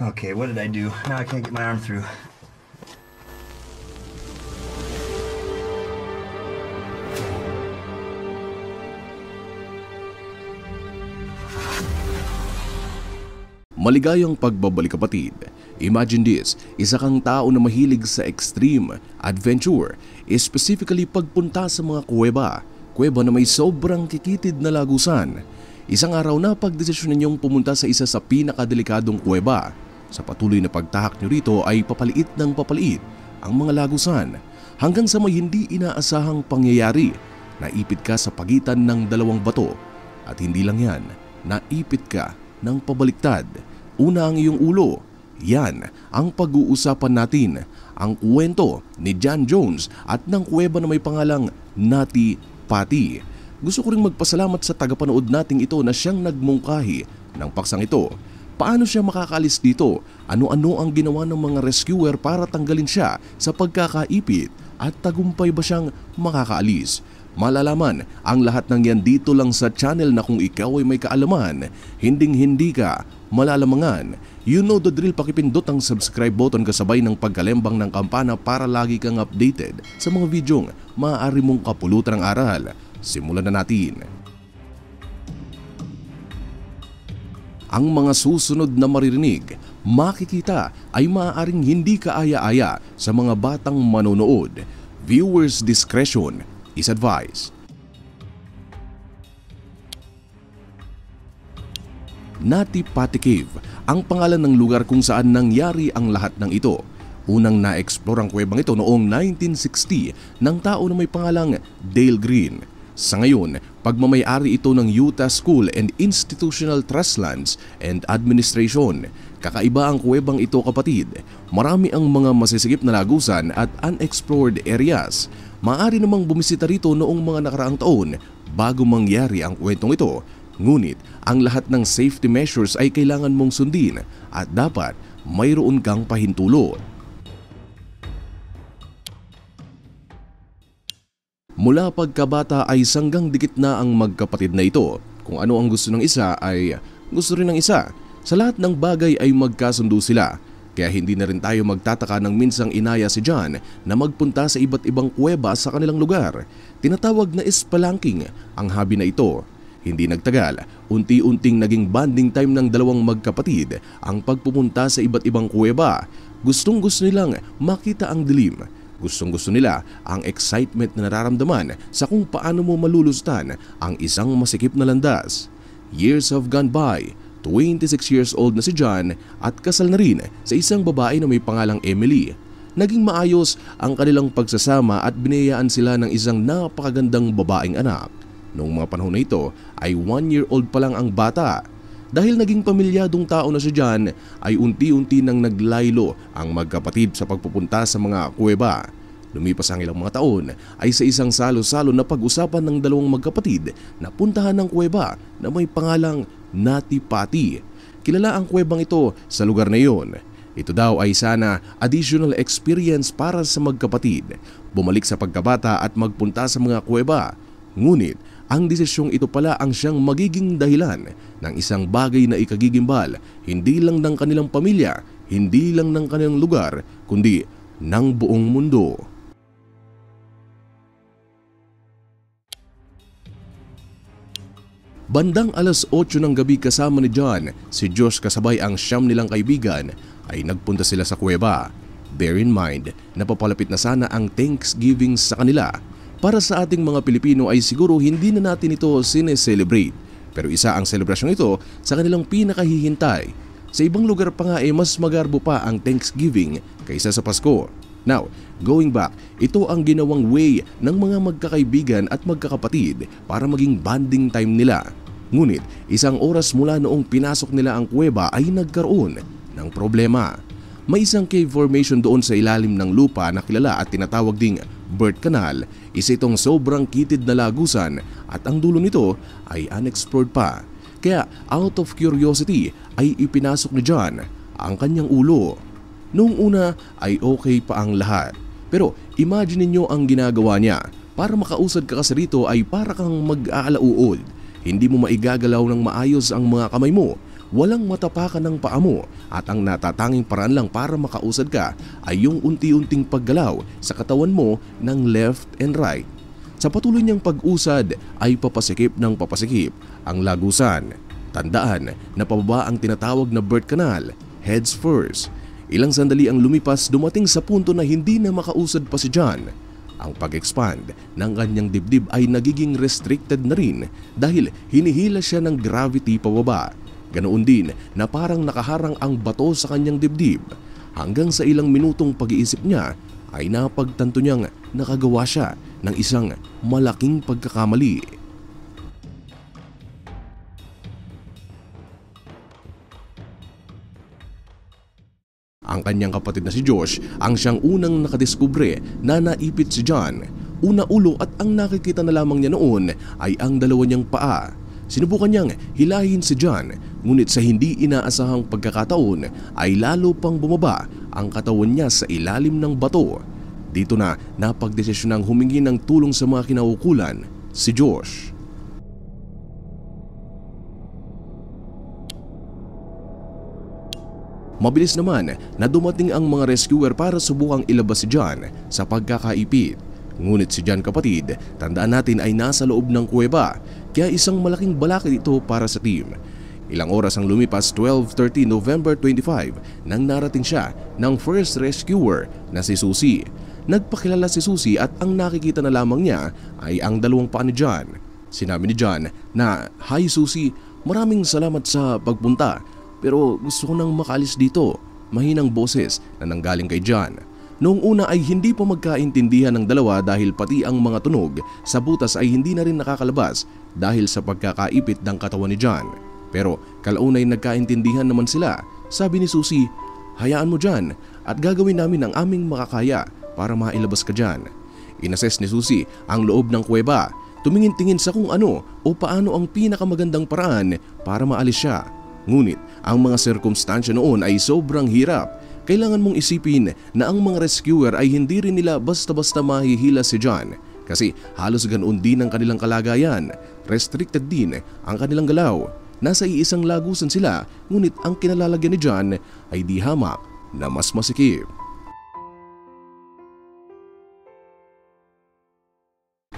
Okay, what did I do? Now I can't get my arm through. Maligayang pagbabalik kapatid. Imagine this, isa kang tao na mahilig sa extreme adventure, specifically pagpunta sa mga kuweba na may sobrang kikitid na lagusan. Isang araw na pagdesisyon ninyong pumunta sa isa sa pinakadelikadong kuweba. Sa patuloy na pagtahak nyo rito ay papaliit ng papaliit ang mga lagusan hanggang sa may hindi inaasahang pangyayari. Naipit ka sa pagitan ng dalawang bato at hindi lang yan, naipit ka ng pabaliktad. Una ang iyong ulo. Yan ang pag-uusapan natin, ang kwento ni John Jones at ng kuweba na may pangalang Nati Pati. Gusto ko ring magpasalamat sa tagapanood nating ito na siyang nagmungkahi ng paksang ito. Paano siya makakaalis dito? Ano-ano ang ginawa ng mga rescuer para tanggalin siya sa pagkakaipit? At tagumpay ba siyang makakaalis? Malalaman ang lahat ng yan dito lang sa channel na kung ikaw ay may kaalaman, hinding-hindi ka malalamangan. You know the drill, pakipindot ang subscribe button kasabay ng pagkalembang ng kampana para lagi kang updated sa mga videong maaari mong kapulutan ng aral. Simulan na natin. Ang mga susunod na maririnig, makikita ay maaaring hindi kaaya-aya sa mga batang manonood. Viewers' discretion is advised. Nati Pati Cave ang pangalan ng lugar kung saan nangyari ang lahat ng ito. Unang na-explore ang kuwebang ito noong 1960 ng tao na may pangalang Dale Green. Sa ngayon, pagmamay-ari ito ng Utah School and Institutional Trust Lands and Administration. Kakaiba ang kuwebang ito kapatid. Marami ang mga masisikip na lagusan at unexplored areas. Maaari namang bumisita rito noong mga nakaraang taon bago mangyari ang kwentong ito. Ngunit ang lahat ng safety measures ay kailangan mong sundin at dapat mayroon kang pahintulot. Mula pagkabata ay sanggang dikit na ang magkapatid na ito. Kung ano ang gusto ng isa ay gusto rin ng isa. Sa lahat ng bagay ay magkasundo sila. Kaya hindi na rin tayo magtataka nang minsang inaya si John na magpunta sa iba't ibang kuweba sa kanilang lugar. Tinatawag na spelunking ang hobby na ito. Hindi nagtagal, unti-unting naging bonding time ng dalawang magkapatid ang pagpupunta sa iba't ibang kuweba. Gustong-gusto nilang makita ang dilim. Gustong-gusto nila ang excitement na nararamdaman sa kung paano mo malulustan ang isang masikip na landas. Years have gone by. 26 years old na si John at kasal na rin sa isang babae na may pangalang Emily. Naging maayos ang kanilang pagsasama at binayaan sila ng isang napakagandang babaeng anak. Noong mga panahon na ito ay 1-year-old pa lang ang bata. Dahil naging pamilyadong tao na si John ay unti-unti nang naglaylo ang magkapatid sa pagpupunta sa mga kuweba. Lumipas ang ilang mga taon ay sa isang salo-salo na pag-usapan ng dalawang magkapatid na puntahan ng kuweba na may pangalang Nati Pati. Kilala ang kuwebang ito sa lugar na iyon. Ito daw ay sana additional experience para sa magkapatid. Bumalik sa pagkabata at magpunta sa mga kuweba. Ngunit ang desisyong ito pala ang siyang magiging dahilan ng isang bagay na ikagigimbal hindi lang ng kanilang pamilya, hindi lang ng kanilang lugar, kundi ng buong mundo. Bandang alas 8 ng gabi kasama ni John, si Josh kasabay ang 9 nilang kaibigan ay nagpunta sila sa kuweba. Bear in mind na papalapit na sana ang Thanksgiving sa kanila. Para sa ating mga Pilipino ay siguro hindi na natin ito sineselebrate. Pero isa ang selebrasyon ito sa kanilang pinakahihintay. Sa ibang lugar pa nga mas magarbo pa ang Thanksgiving kaysa sa Pasko. Now, going back, ito ang ginawang way ng mga magkakaibigan at magkakapatid para maging bonding time nila. Ngunit isang oras mula noong pinasok nila ang kuweba ay nagkaroon ng problema. May isang cave formation doon sa ilalim ng lupa na kilala at tinatawag ding Birth Canal. Isa itong sobrang kitid na lagusan at ang dulo nito ay unexplored pa. Kaya out of curiosity ay ipinasok ni John ang kanyang ulo. Noong una ay okay pa ang lahat. Pero imagine niyo ang ginagawa niya. Para makausad ka kasi rito ay para kang mag-aalauod. Hindi mo maigagalaw ng maayos ang mga kamay mo. walang matapakan ng paa mo at ang natatanging paraan lang para makausad ka ay yung unti-unting paggalaw sa katawan mo ng left and right. Sa patuloy niyang pag-usad ay papasikip ng papasikip ang lagusan. Tandaan na pababa ang tinatawag na birth canal, heads first. Ilang sandali ang lumipas, dumating sa punto na hindi na makausad pa si John. Ang pag-expand ng kanyang dibdib ay nagiging restricted na rin dahil hinihila siya ng gravity pababa. Ganoon din na parang nakaharang ang bato sa kanyang dibdib. Hanggang sa ilang minutong pag-iisip niya ay napagtanto niyang nakagawa siya ng isang malaking pagkakamali. Ang kanyang kapatid na si Josh ang siyang unang nakadiskubre na naipit si John. Una ulo at ang nakikita na lamang niya noon ay ang dalawa niyang paa. Sinubukan niyang hilahin si John, ngunit sa hindi inaasahang pagkakataon ay lalo pang bumaba ang katawan niya sa ilalim ng bato. Dito na napagdesisyonang humingi ng tulong sa mga kinaukulan si Josh. Mabilis naman na dumating ang mga rescuer para subukang ilabas si John sa pagkakaipit. Ngunit si John kapatid, tandaan natin ay nasa loob ng kuweba, kaya isang malaking balakid ito para sa team. Ilang oras ang lumipas, 12:30 November 25 nang narating siya ng first rescuer na si Susie. Nagpakilala si Susie at ang nakikita na lamang niya ay ang dalawang paa ni John. Sinabi ni John na, "Hi Susie, maraming salamat sa pagpunta. Pero gusto ko nang makaalis dito." Mahinang boses na nanggaling kay John. Noong una ay hindi pa magkaintindihan ng dalawa dahil pati ang mga tunog sa butas ay hindi na rin nakakalabas dahil sa pagkakaipit ng katawan ni John. Pero kalaunay nagkaintindihan naman sila. Sabi ni Susie, "Hayaan mo John at gagawin namin ang aming makakaya para mailabas ka dyan." Inassess ni Susie ang loob ng kuweba. Tumingin-tingin sa kung ano o paano ang pinakamagandang paraan para maalis siya. Ngunit ang mga sirkumstansya noon ay sobrang hirap. Kailangan mong isipin na ang mga rescuer ay hindi rin nila basta-basta mahihila si John kasi halos ganoon din ang kanilang kalagayan. Restricted din ang kanilang galaw. Nasa iisang lagusan sila, ngunit ang kinalalagyan ni John ay di hamak na mas masikip.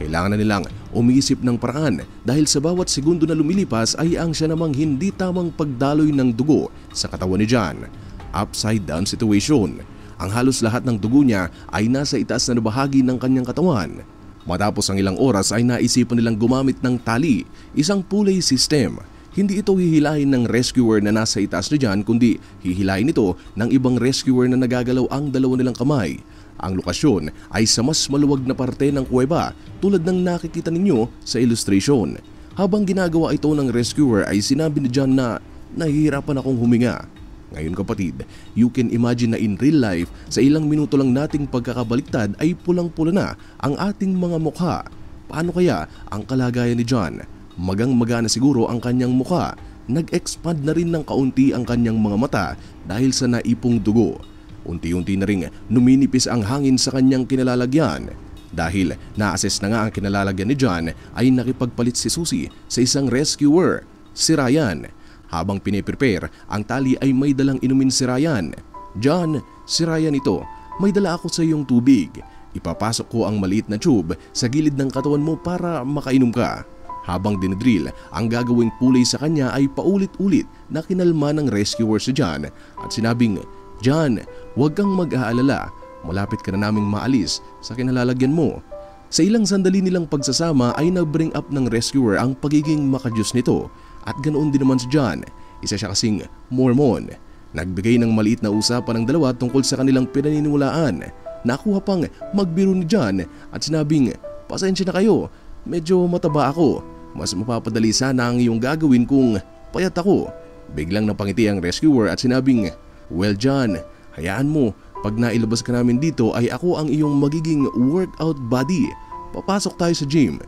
Kailangan na nilang umiisip ng paraan dahil sa bawat segundo na lumilipas ay ang siya namang hindi tamang pagdaloy ng dugo sa katawan ni John. Upside down situation. Ang halos lahat ng dugo niya ay nasa itaas na bahagi ng kanyang katawan. Matapos ang ilang oras ay naisipan nilang gumamit ng tali, isang pulley system. Hindi ito hihilahin ng rescuer na nasa itaas ni John kundi hihilahin ito ng ibang rescuer na nagagalaw ang dalawa nilang kamay. Ang lokasyon ay sa mas maluwag na parte ng kuweba tulad ng nakikita ninyo sa illustration. Habang ginagawa ito ng rescuer ay sinabi ni John na nahihirapan akong huminga. Ngayon kapatid, you can imagine na in real life sa ilang minuto lang nating pagkakabaliktad ay pulang-pula na ang ating mga mukha. Paano kaya ang kalagayan ni John? Magang-maga na siguro ang kanyang mukha. Nag-expand na rin ng kaunti ang kanyang mga mata dahil sa naipong dugo. Unti-unti na ring numinipis ang hangin sa kanyang kinalalagyan. Dahil na-assess na nga ang kinalalagyan ni John ay nakipagpalit si Susie sa isang rescuer, si Ryan. Habang piniprepare ang tali ay may dalang inumin si Ryan. "John, si Ryan ito, may dala ako sa iyong tubig. Ipapasok ko ang maliit na tube sa gilid ng katawan mo para makainom ka." Habang dinidrill, ang gagawing pulley sa kanya ay paulit-ulit na kinalma ng rescuer si John at sinabing, "John, huwag kang mag-aalala. Malapit ka na naming maalis sa kinalalagyan mo." Sa ilang sandali nilang pagsasama ay nag-bring up ng rescuer ang pagiging makajus nito. At ganoon din naman si John, isa siya kasing Mormon. Nagbigay ng maliit na usapan ng dalawa tungkol sa kanilang pinaniniwalaan. Nakuha pang magbiro ni John at sinabing, "Pasensya na kayo, medyo mataba ako. Mas mapapadali sana ang iyong gagawin kung payat ako." Biglang napangiti ang rescuer at sinabing, "Well John, hayaan mo, pag nailabas ka namin dito ay ako ang iyong magiging workout buddy. Papasok tayo sa gym."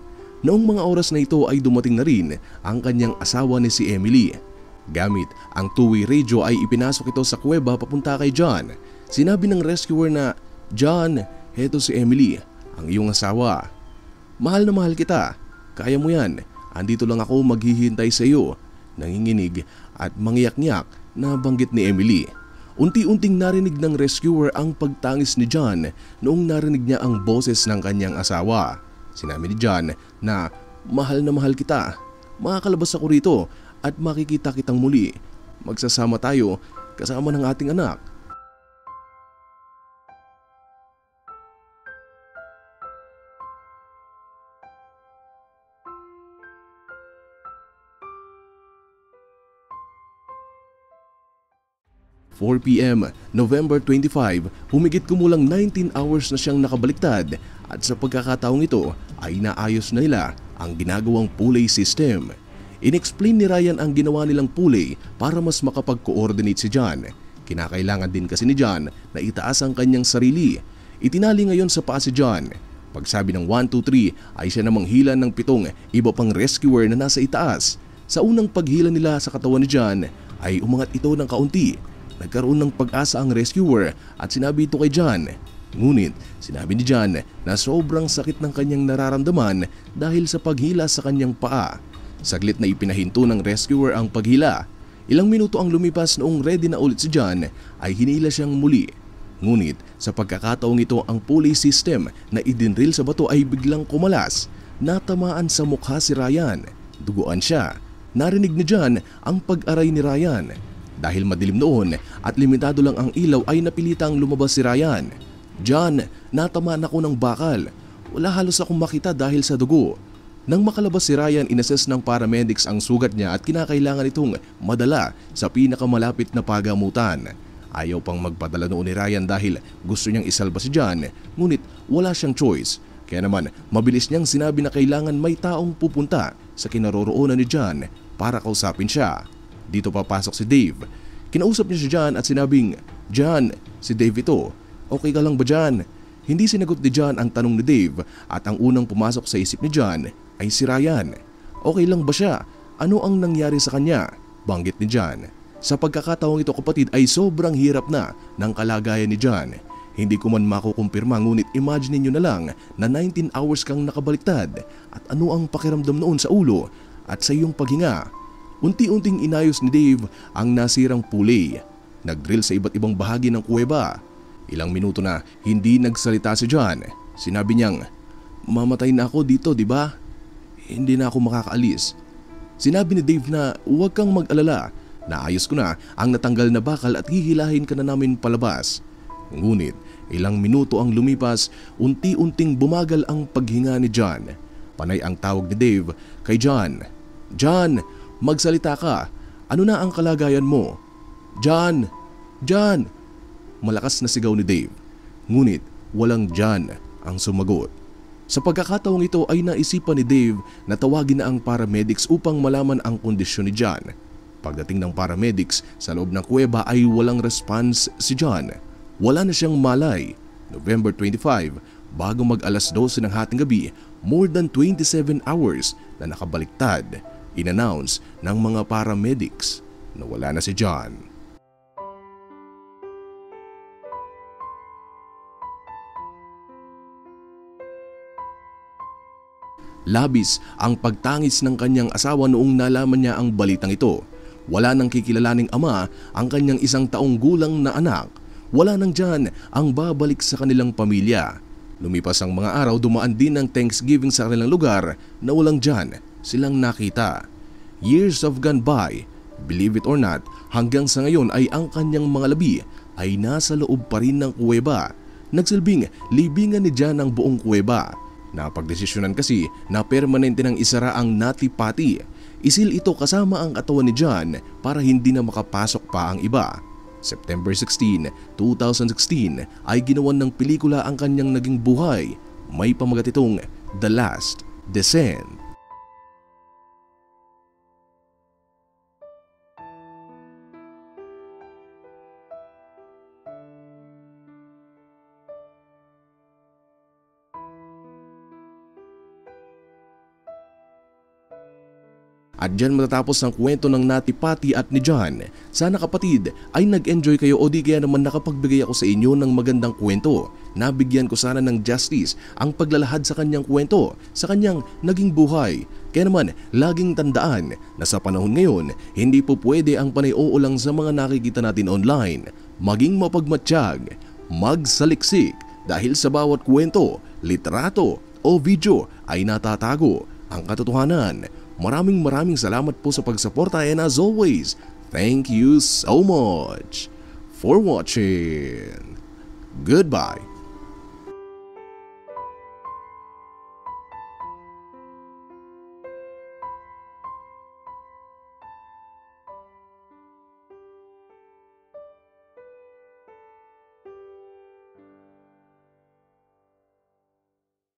Noong mga oras na ito ay dumating na rin ang kanyang asawa ni si Emily. Gamit ang two-way radio ay ipinasok ito sa kuweba papunta kay John. Sinabi ng rescuer na, "John, heto si Emily, ang iyong asawa. Mahal na mahal kita, kaya mo yan, andito lang ako maghihintay sa iyo." Nanginginig at mangyak-ngyak na banggit ni Emily. Unti-unting narinig ng rescuer ang pagtangis ni John noong narinig niya ang boses ng kanyang asawa. Sinabi ni John na mahal na mahal kita, makakalabas ako rito at makikita kitang muli. Magsasama tayo kasama ng ating anak. ...4 p.m. November 25, humigit kumulang 19 hours na siyang nakabaliktad at sa pagkakataong ito ay naayos na nila ang ginagawang pulley system. Inexplain ni Ryan ang ginawa nilang pulley para mas makapag-coordinate si John. Kinakailangan din kasi ni John na itaas ang kanyang sarili. Itinali ngayon sa paa si John. Pagsabi ng 1, 2, 3 ay siya namang hila ng 7 iba pang rescuer na nasa itaas. Sa unang paghila nila sa katawan ni John ay umangat ito ng kaunti. Nagkaroon ng pag-asa ang rescuer at sinabi ito kay John. Ngunit sinabi ni John na sobrang sakit ng kanyang nararamdaman dahil sa paghila sa kanyang paa. Saglit na ipinahinto ng rescuer ang paghila. Ilang minuto ang lumipas noong ready na ulit si John ay hinila siyang muli. Ngunit sa pagkakataong ito ang pulley system na idinril sa bato ay biglang kumalas. Natamaan sa mukha si Ryan. Duguan siya. Narinig ni John ang pag-aray ni Ryan. Dahil madilim noon at limitado lang ang ilaw ay napilitang lumabas si Ryan. John, natamaan ako ng bakal. Wala halos akong makita dahil sa dugo. Nang makalabas si Ryan, inassess ng paramedics ang sugat niya at kinakailangan itong madala sa pinakamalapit na pagamutan. Ayaw pang magpadala noon ni Ryan dahil gusto niyang isalba si John, ngunit wala siyang choice. Kaya naman mabilis niyang sinabi na kailangan may taong pupunta sa kinaroroonan ni John para kausapin siya. Dito papasok si Dave. Kinausap niya si John at sinabing, "John, si Dave ito. Okay ka lang ba John?" Hindi sinagot ni John ang tanong ni Dave at ang unang pumasok sa isip ni John ay si Ryan. Okay lang ba siya? Ano ang nangyari sa kanya? Banggit ni John. Sa pagkakataong ito kapatid ay sobrang hirap na ng kalagayan ni John. Hindi ko man makukumpirma ngunit imagine niyo na lang na 19 hours kang nakabaliktad at ano ang pakiramdam noon sa ulo at sa iyong paghinga. Unti-unting inayos ni Dave ang nasirang pulley. Nag-drill sa iba't ibang bahagi ng kuweba. Ilang minuto na hindi nagsalita si John. Sinabi niyang, "Mamatay na ako dito, di ba? Hindi na ako makakaalis." Sinabi ni Dave na huwag kang mag-alala. Naayos ko na ang natanggal na bakal at hihilahin ka na namin palabas. Ngunit ilang minuto ang lumipas, unti-unting bumagal ang paghinga ni John. Panay ang tawag ni Dave kay John. "John, magsalita ka. Ano na ang kalagayan mo? John! John!" Malakas na sigaw ni Dave. Ngunit walang John ang sumagot. Sa pagkakataong ito ay naisipan ni Dave na tawagin na ang paramedics upang malaman ang kondisyon ni John. Pagdating ng paramedics sa loob ng kuweba ay walang response si John. Wala na siyang malay. November 25, bago mag-alas 12 ng hating gabi, more than 27 hours na nakabaliktad. In-announce ng mga paramedics na wala na si John. Labis ang pagtangis ng kanyang asawa noong nalaman niya ang balitang ito. Wala nang kikilalaning ama ang kanyang 1 taong gulang na anak. Wala nang John ang babalik sa kanilang pamilya. Lumipas ang mga araw, dumaan din ng Thanksgiving sa kanilang lugar na walang John silang nakita. Years have gone by, believe it or not, hanggang sa ngayon ay ang kanyang mga labi ay nasa loob pa rin ng kuweba. Nagsilbing libingan ni John ang buong kuweba. Napagdesisyonan kasi na permanente ng isara ang natipati. Isil ito kasama ang katawan ni John para hindi na makapasok pa ang iba. September 16, 2016 ay ginawan ng pelikula ang kanyang naging buhay. May pamagat itong The Last Descent. At dyan matatapos ang kwento ng Nati Pati at ni John. Sana kapatid ay nag-enjoy kayo o di kaya naman nakapagbigay ako sa inyo ng magandang kwento. Nabigyan ko sana ng justice ang paglalahad sa kanyang kwento, sa kanyang naging buhay. Kaya naman, laging tandaan na sa panahon ngayon, hindi po pwede ang panay-oo lang sa mga nakikita natin online. Maging mapagmatsyag, magsaliksik dahil sa bawat kwento, litrato o video ay natatago ang katotohanan. Maraming salamat po sa pagsuporta and as always, thank you so much for watching. Goodbye.